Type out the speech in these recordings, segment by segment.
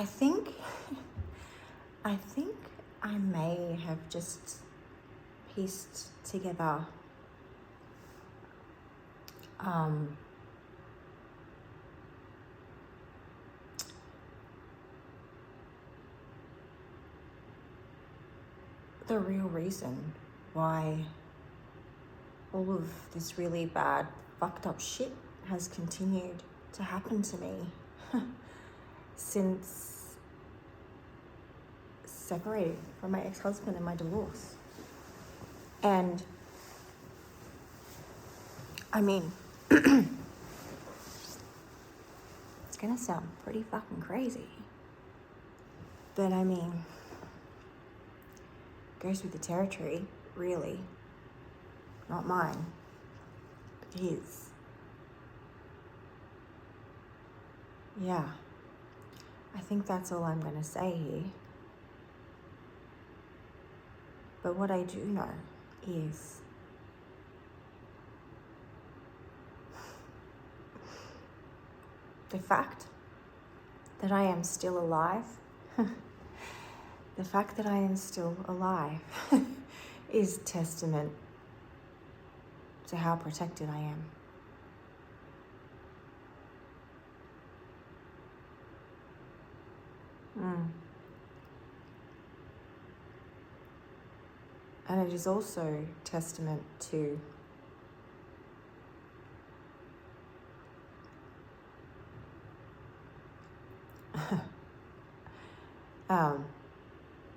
I think I may have just pieced together the real reason why all of this really bad, fucked up shit has continued to happen to me since separating from my ex-husband and my divorce. And I mean, it's gonna sound pretty fucking crazy, but I mean, goes with the territory, really. Not mine, but his. Yeah, I think that's all I'm gonna say here. But what I do know is the fact that I am still alive, the fact that I am still alive is testament to how protected I am. And it is also testament to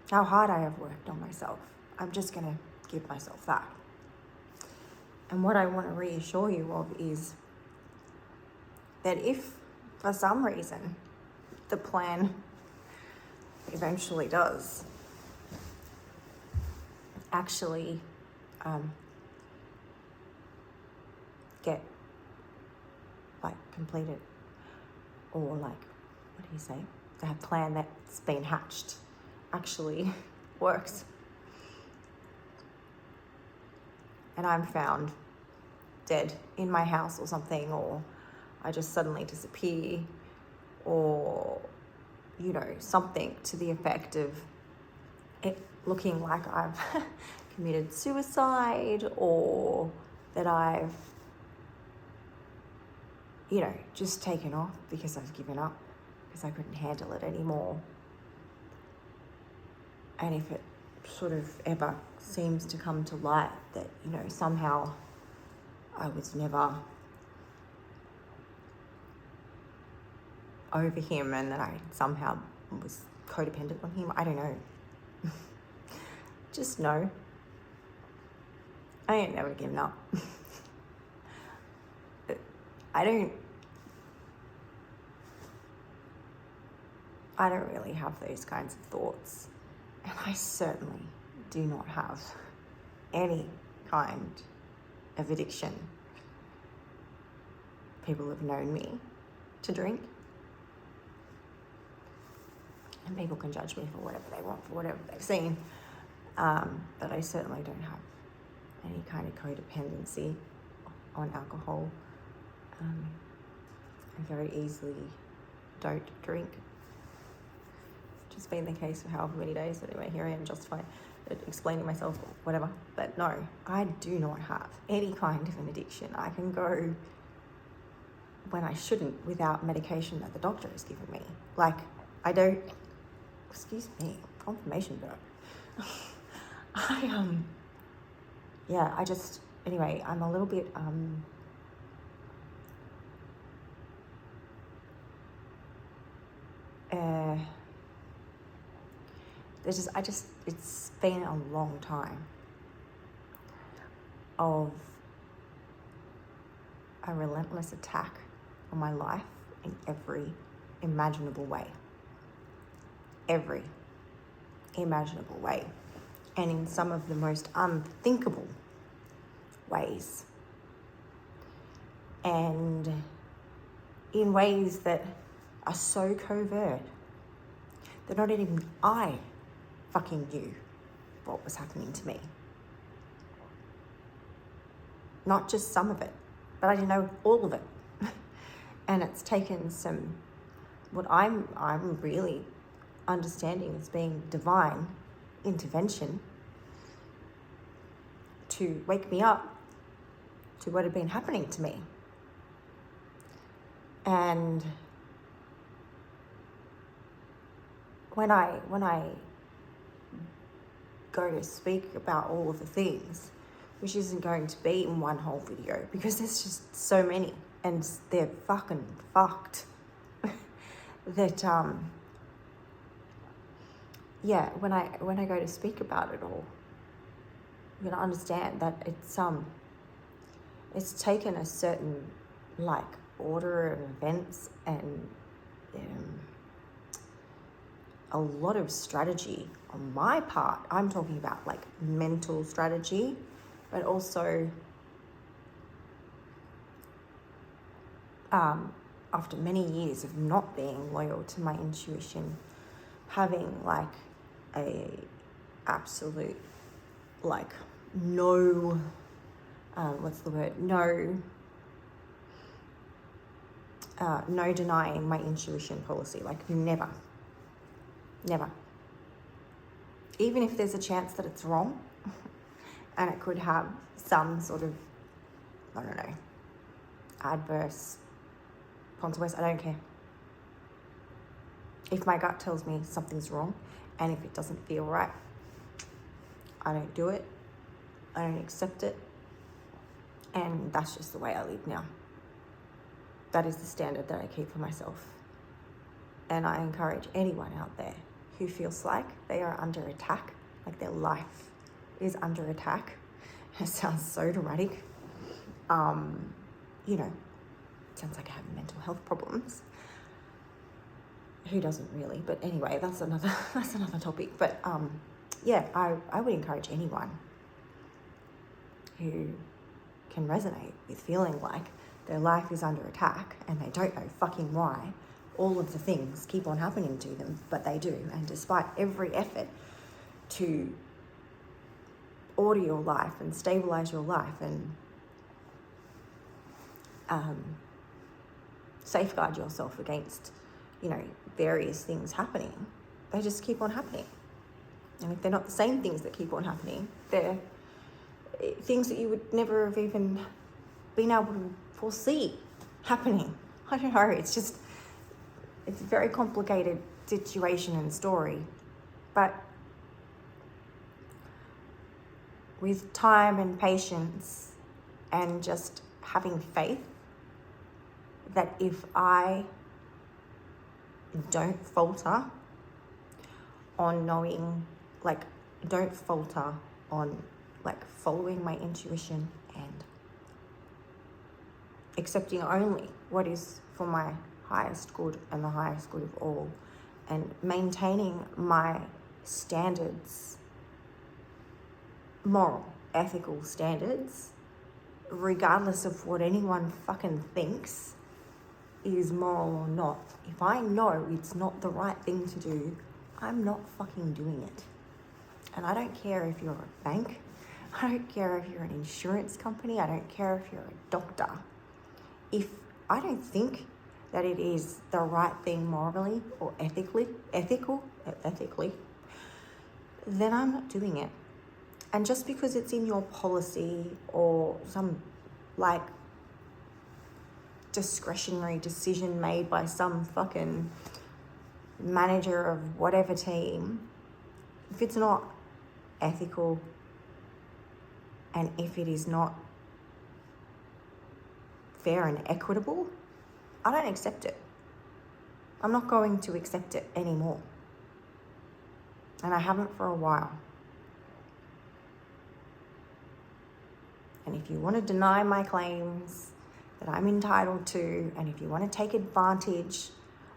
how hard I have worked on myself. I'm just gonna give myself that. And what I want to reassure you of is that if for some reason the plan eventually does actually get completed, or what do you say? That plan that's been hatched actually works, and I'm found dead in my house or something, or I just suddenly disappear, or something to the effect of it looking like I've committed suicide, or that I've just taken off because I've given up, because I couldn't handle it anymore. And if it sort of ever seems to come to light that somehow I was never over him and that I somehow was codependent on him, I don't know. Just know I ain't never giving up. I don't really have those kinds of thoughts, and I certainly do not have any kind of addiction. People have known me to drink, and people can judge me for whatever they want, for whatever they've seen, but I certainly don't have any kind of codependency on alcohol. I very easily don't drink, which has been the case for however many days. Anyway, here I am justifying, explaining myself, whatever. But no, I do not have any kind of an addiction. I can go when I shouldn't without medication that the doctor has given me. I don't, excuse me, confirmation burp. Anyway, I'm a little bit, it's been a long time of a relentless attack on my life in every imaginable way. Every imaginable way. And in some of the most unthinkable ways. And in ways that are so covert that not even I fucking knew what was happening to me. Not just some of it, but I didn't know all of it. And it's taken some what I'm really understanding as being divine intervention to wake me up to what had been happening to me. And when I go to speak about all of the things, which isn't going to be in one whole video because there's just so many and they're fucking fucked, that when I go to speak about it all, you're gonna understand that it's taken a certain order of events and a lot of strategy on my part. I'm talking about mental strategy, but also after many years of not being loyal to my intuition, having a absolute no no denying my intuition policy, never, even if there's a chance that it's wrong and it could have some sort of, I don't know, adverse consequence. I don't care. If my gut tells me something's wrong and if it doesn't feel right, I don't do it. I don't accept it. And that's just the way I live now. That is the standard that I keep for myself. And I encourage anyone out there who feels like they are under attack, their life is under attack. It sounds so dramatic. It sounds like I have mental health problems. Who doesn't really? But anyway, that's another topic. But I would encourage anyone who can resonate with feeling like their life is under attack and they don't know fucking why all of the things keep on happening to them, but they do. And despite every effort to order your life and stabilize your life and safeguard yourself against, various things happening, they just keep on happening. And if they're not the same things that keep on happening, they're things that you would never have even been able to foresee happening. I don't know, it's a very complicated situation and story. But with time and patience and just having faith that if I don't falter on knowing, don't falter on following my intuition and accepting only what is for my highest good and the highest good of all, and maintaining my standards, moral, ethical standards, regardless of what anyone fucking thinks is moral or not. If I know it's not the right thing to do, I'm not fucking doing it. And I don't care if you're a bank, I don't care if you're an insurance company, I don't care if you're a doctor. If I don't think that it is the right thing morally or ethically, then I'm not doing it. And just because it's in your policy or some discretionary decision made by some fucking manager of whatever team, if it's not ethical and if it is not fair and equitable, I don't accept it. I'm not going to accept it anymore. And I haven't for a while. And if you want to deny my claims that I'm entitled to, and if you want to take advantage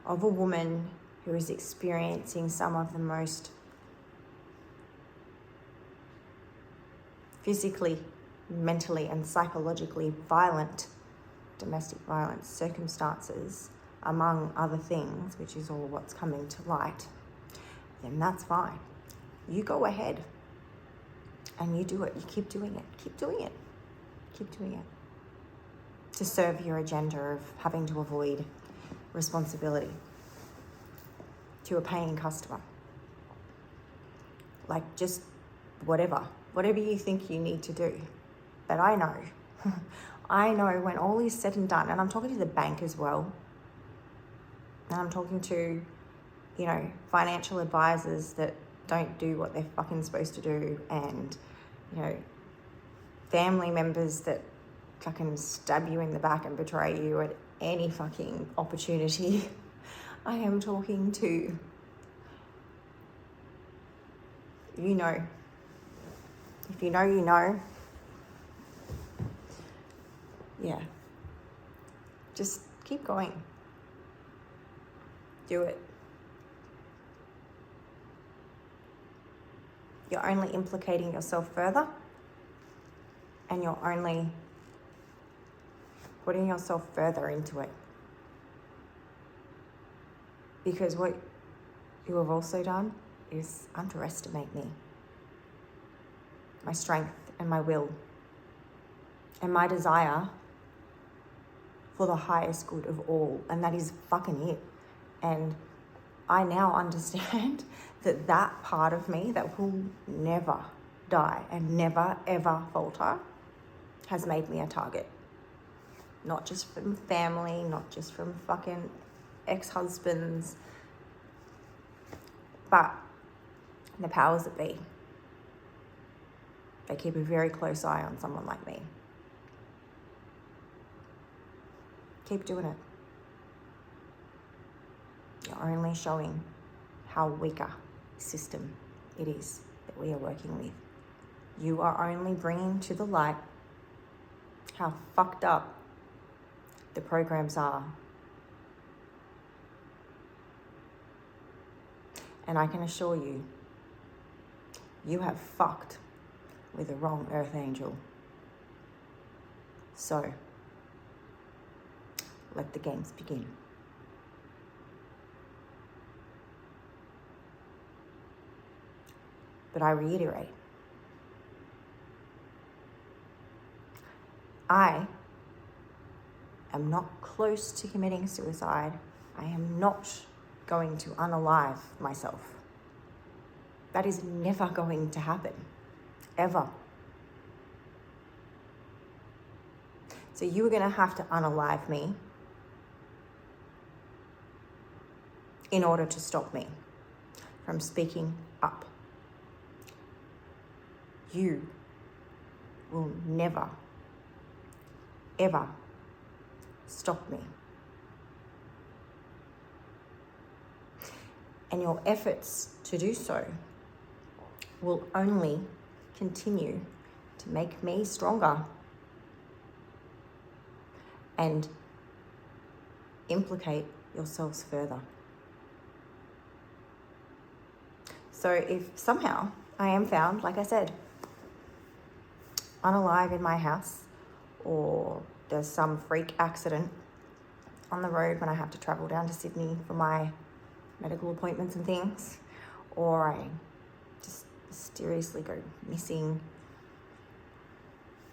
of a woman who is experiencing some of the most physically, mentally, and psychologically violent domestic violence circumstances, among other things, which is all what's coming to light, then that's fine. You go ahead and you do it. You keep doing it. Keep doing it. Keep doing it. To serve your agenda of having to avoid responsibility. to a paying customer. Like, just whatever you think you need to do. But I know, I know when all is said and done, and I'm talking to the bank as well, and I'm talking to, you know, financial advisors that don't do what they're fucking supposed to do, and, you know, family members that fucking stab you in the back and betray you at any fucking opportunity. I am talking to, you know, if you know, you know. Yeah. Just keep going. Do it. You're only implicating yourself further, and you're only putting yourself further into it. Because what you have also done is underestimate me, my strength and my will, and my desire for the highest good of all, and that is fucking it. And I now understand that that part of me that will never die and never ever falter has made me a target. Not just from family, not just from fucking ex-husbands, but the powers that be. They keep a very close eye on someone like me. Keep doing it. You're only showing how weak a system it is that we are working with. You are only bringing to the light how fucked up the programs are. And I can assure you, you have fucked with the wrong earth angel. So, let the games begin. But I reiterate, I am not close to committing suicide. I am not going to unalive myself. That is never going to happen, ever. So you are going to have to unalive me in order to stop me from speaking up. You will never, ever stop me. And your efforts to do so will only continue to make me stronger and implicate yourselves further. So if somehow I am found, like I said, unalive in my house, or there's some freak accident on the road when I have to travel down to Sydney for my medical appointments and things, or I just mysteriously go missing,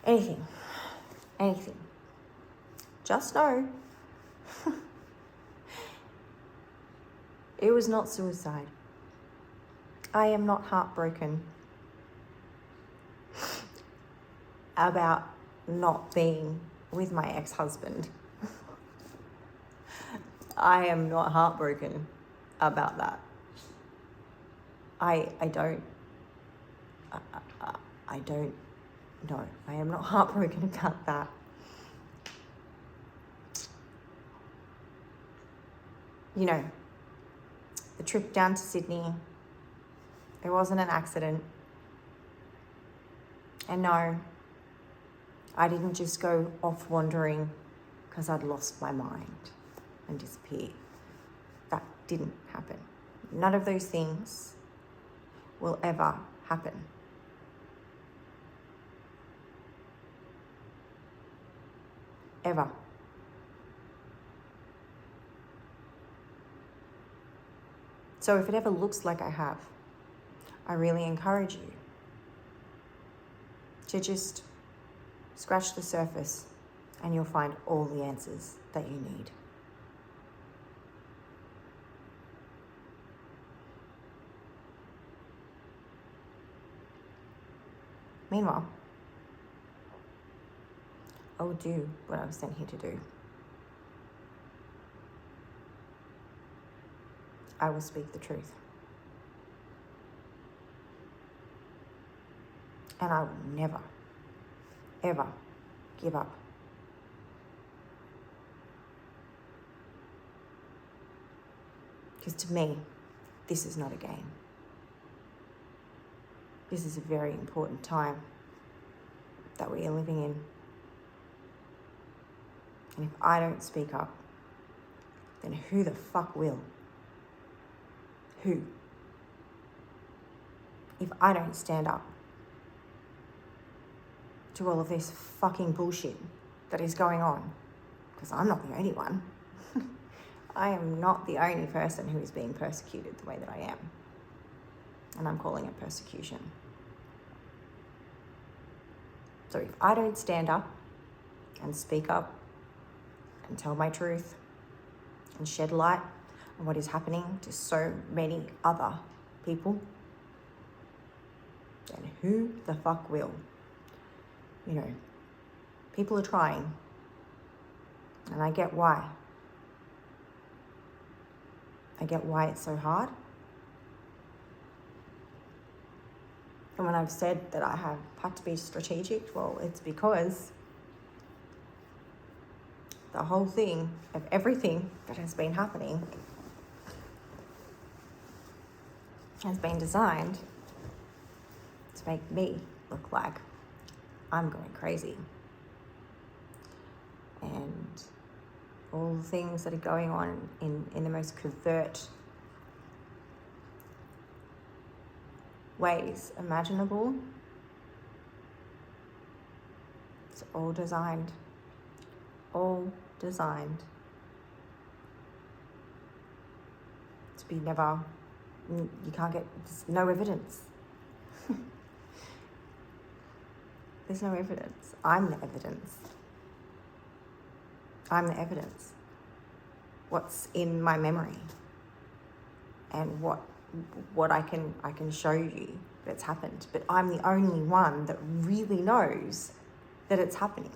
anything, just know it was not suicide. I am not heartbroken about not being with my ex-husband. I am not heartbroken about that. I don't know. I am not heartbroken about that. You know, the trip down to Sydney, it wasn't an accident. And no, I didn't just go off wandering because I'd lost my mind and disappeared. That didn't happen. None of those things will ever happen. Ever. So if it ever looks like I have, I really encourage you to just scratch the surface and you'll find all the answers that you need. Meanwhile, I will do what I was sent here to do. I will speak the truth. And I will never, ever give up. Because to me, this is not a game. This is a very important time that we are living in. And if I don't speak up, then who the fuck will? Who? If I don't stand up to all of this fucking bullshit that is going on, because I'm not the only one. I am not the only person who is being persecuted the way that I am. And I'm calling it persecution. So if I don't stand up and speak up and tell my truth and shed light on what is happening to so many other people, then who the fuck will? You know, people are trying, and I get why. I get why it's so hard. And when I've said that I have had to be strategic, well, it's because the whole thing of everything that has been happening has been designed to make me look like I'm going crazy. And all the things that are going on in the most covert ways imaginable, it's all designed to be never, you can't get, there's no evidence. There's no evidence. I'm the evidence. I'm the evidence. What's in my memory and what I can show you that's happened. But I'm the only one that really knows that it's happening,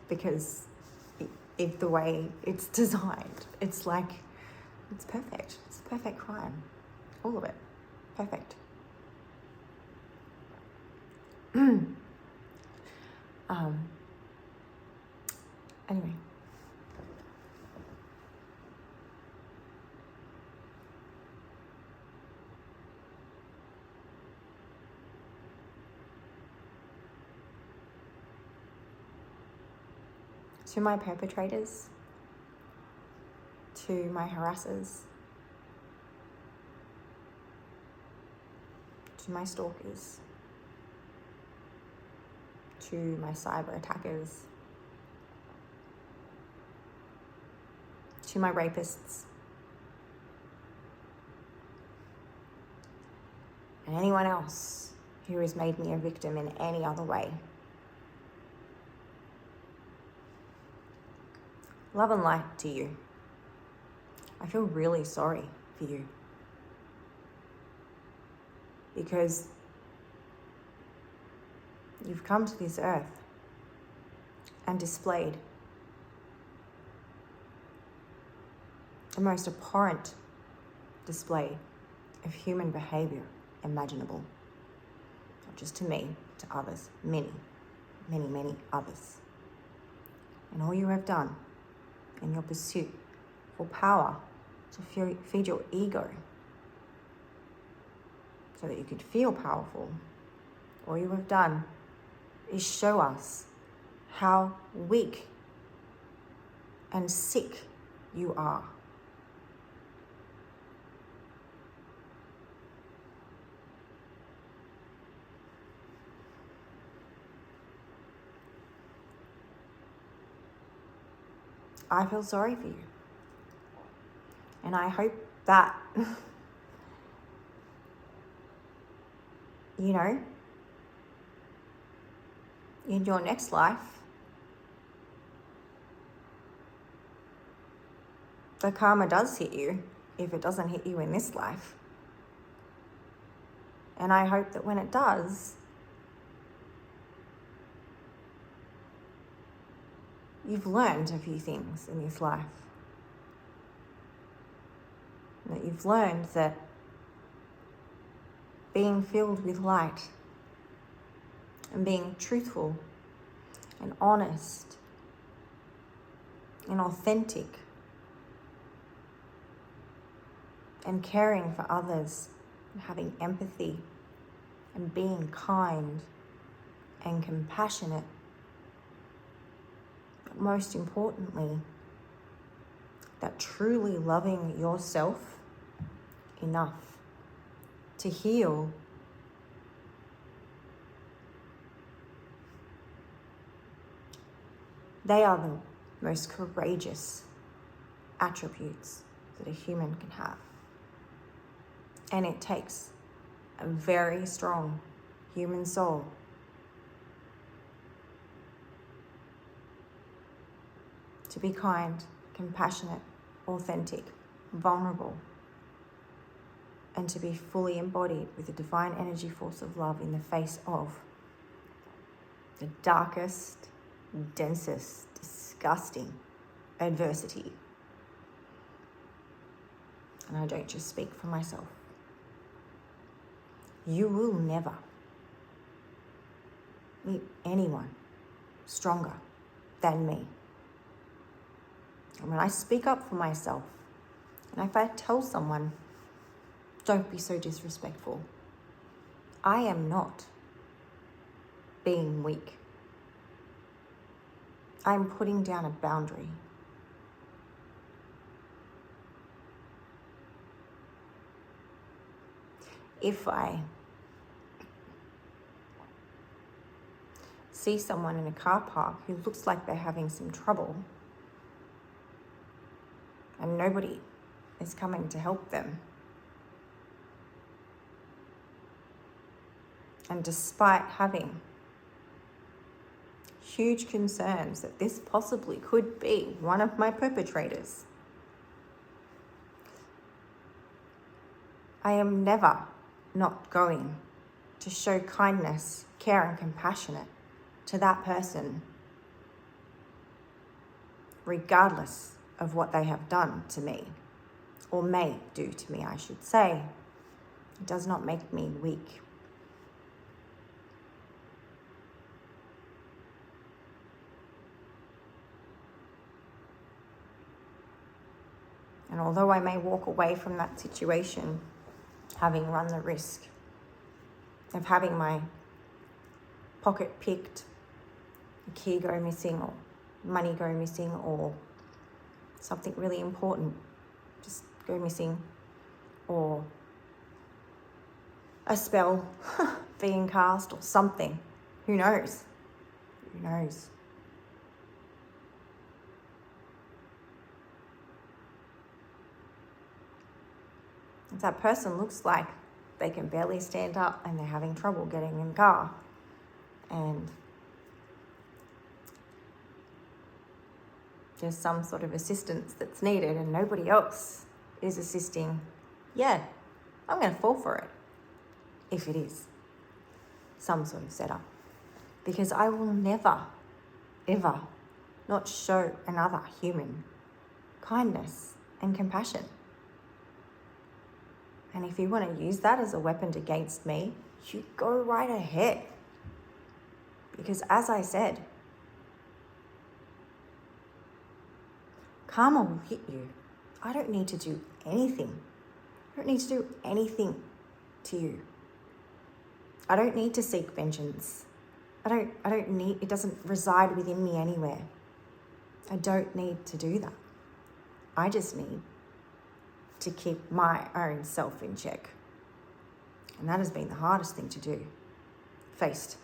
because if the way it's designed, it's like, it's perfect. It's a perfect crime. All of it. Perfect. Anyway. To my perpetrators, to my harassers, to my stalkers, to my cyber attackers, to my rapists, and anyone else who has made me a victim in any other way. Love and light to you. I feel really sorry for you, because you've come to this earth and displayed the most abhorrent display of human behavior imaginable. Not just to me, to others, many, many, many others. And all you have done in your pursuit for power to feed your ego so that you could feel powerful, all you have done is show us how weak and sick you are. I feel sorry for you. And I hope that, you know, in your next life, the karma does hit you if it doesn't hit you in this life. And I hope that when it does, you've learned a few things in this life. That you've learned that being filled with light and being truthful and honest and authentic and caring for others and having empathy and being kind and compassionate, but most importantly, that truly loving yourself enough to heal they are the most courageous attributes that a human can have. And it takes a very strong human soul to be kind, compassionate, authentic, vulnerable, and to be fully embodied with the divine energy force of love in the face of the darkest, densest, disgusting adversity. And I don't just speak for myself. You will never meet anyone stronger than me. And when I speak up for myself, and if I tell someone, don't be so disrespectful, I am not being weak. I'm putting down a boundary. If I see someone in a car park who looks like they're having some trouble and nobody is coming to help them, and despite having huge concerns that this possibly could be one of my perpetrators, I am never not going to show kindness, care, and compassion to that person, regardless of what they have done to me, or may do to me, I should say. It does not make me weak. And although I may walk away from that situation having run the risk of having my pocket picked, a key go missing, or money go missing, or something really important just go missing, or a spell being cast, or something. Who knows? Who knows? If that person looks like they can barely stand up and they're having trouble getting in the car, and there's some sort of assistance that's needed and nobody else is assisting, yeah, I'm going to fall for it if it is some sort of setup. Because I will never, ever not show another human kindness and compassion. And if you want to use that as a weapon against me, you go right ahead. Because as I said, karma will hit you. I don't need to do anything. I don't need to do anything to you. I don't need to seek vengeance. I don't need, it doesn't reside within me anywhere. I don't need to do that. I just need to keep my own self in check. And that has been the hardest thing to do, faced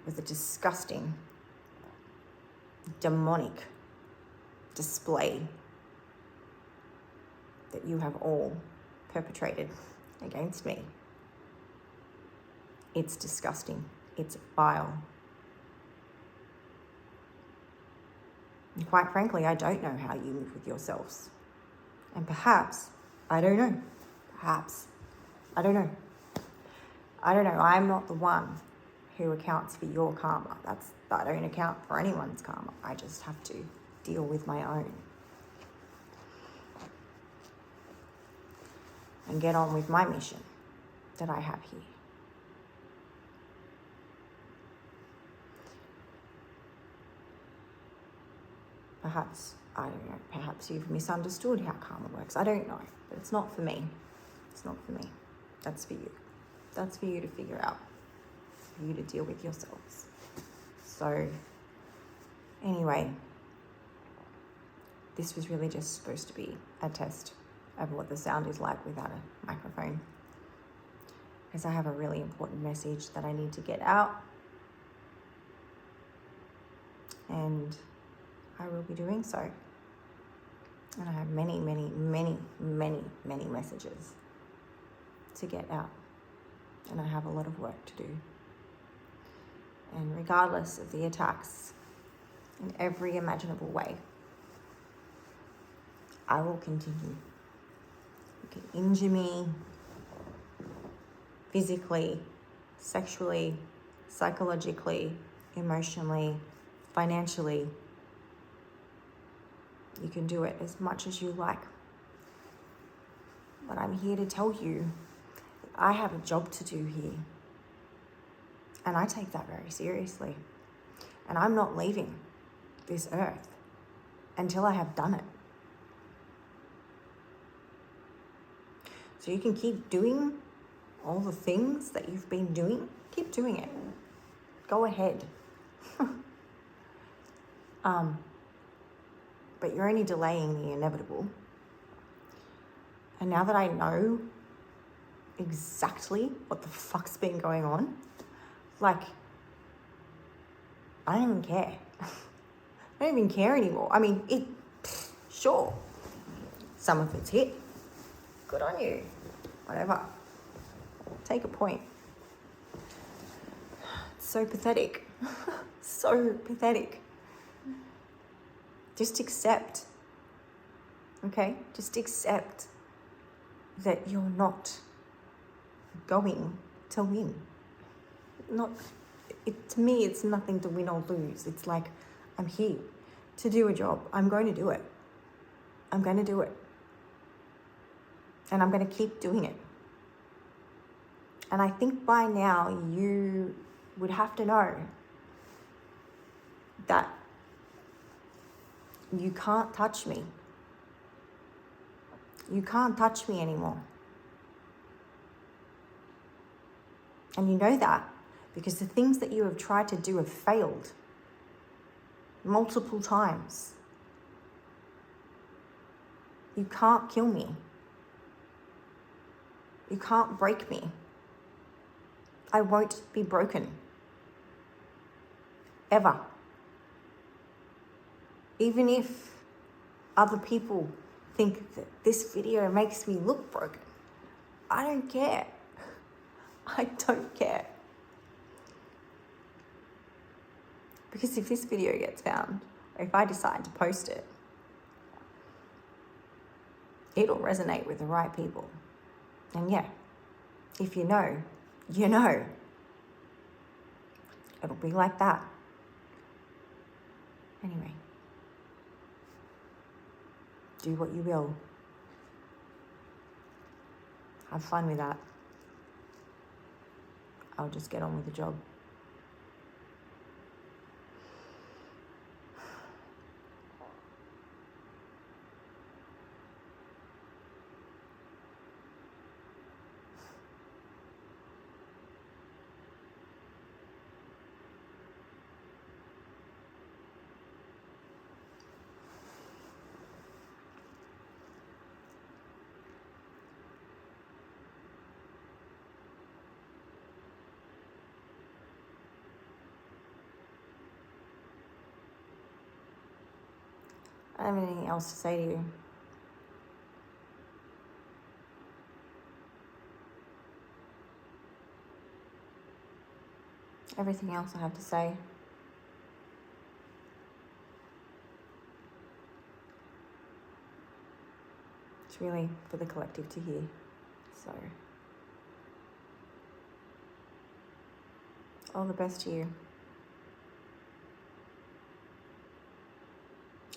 with the disgusting, demonic display that you have all perpetrated against me. It's disgusting. It's vile. And quite frankly, I don't know how you live with yourselves. And perhaps, I don't know. Perhaps, I don't know. I don't know. I'm not the one who accounts for your karma. I don't account for anyone's karma. I just have to deal with my own. And get on with my mission that I have here. Perhaps, I don't know, perhaps you've misunderstood how karma works. I don't know, but it's not for me. It's not for me. That's for you. That's for you to figure out, for you to deal with yourselves. So, anyway, this was really just supposed to be a test of what the sound is like without a microphone. Because I have a really important message that I need to get out. And I will be doing so. And I have many, many, many, many, many messages to get out. And I have a lot of work to do. And regardless of the attacks, in every imaginable way, I will continue. You can injure me physically, sexually, psychologically, emotionally, financially. You can do it as much as you like. But I'm here to tell you that I have a job to do here. And I take that very seriously. And I'm not leaving this earth until I have done it. So you can keep doing all the things that you've been doing. Keep doing it. Go ahead. But you're only delaying the inevitable. And now that I know exactly what the fuck's been going on, like, I don't even care. I don't even care anymore. I mean, sure, some of it's hit. Good on you. Whatever. Take a point. It's so pathetic. So pathetic. Just accept, okay? Just accept that you're not going to win. To me, it's nothing to win or lose. It's like, I'm here to do a job. I'm going to do it. I'm going to do it. And I'm going to keep doing it. And I think by now you would have to know that you can't touch me. You can't touch me anymore. And you know that because the things that you have tried to do have failed multiple times. You can't kill me. You can't break me. I won't be broken. Ever. Even if other people think that this video makes me look broken, I don't care. I don't care. Because if this video gets found, or if I decide to post it, it'll resonate with the right people. And yeah, if you know, you know. It'll be like that. Anyway. Do what you will. Have fun with that. I'll just get on with the job. I don't have anything else to say to you. Everything else I have to say it's really for the collective to hear. So All the best to you.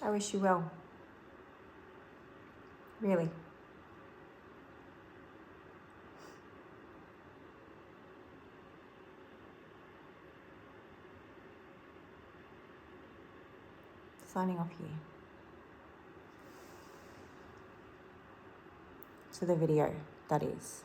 I wish you well. Really. Signing off here. To the video, that is.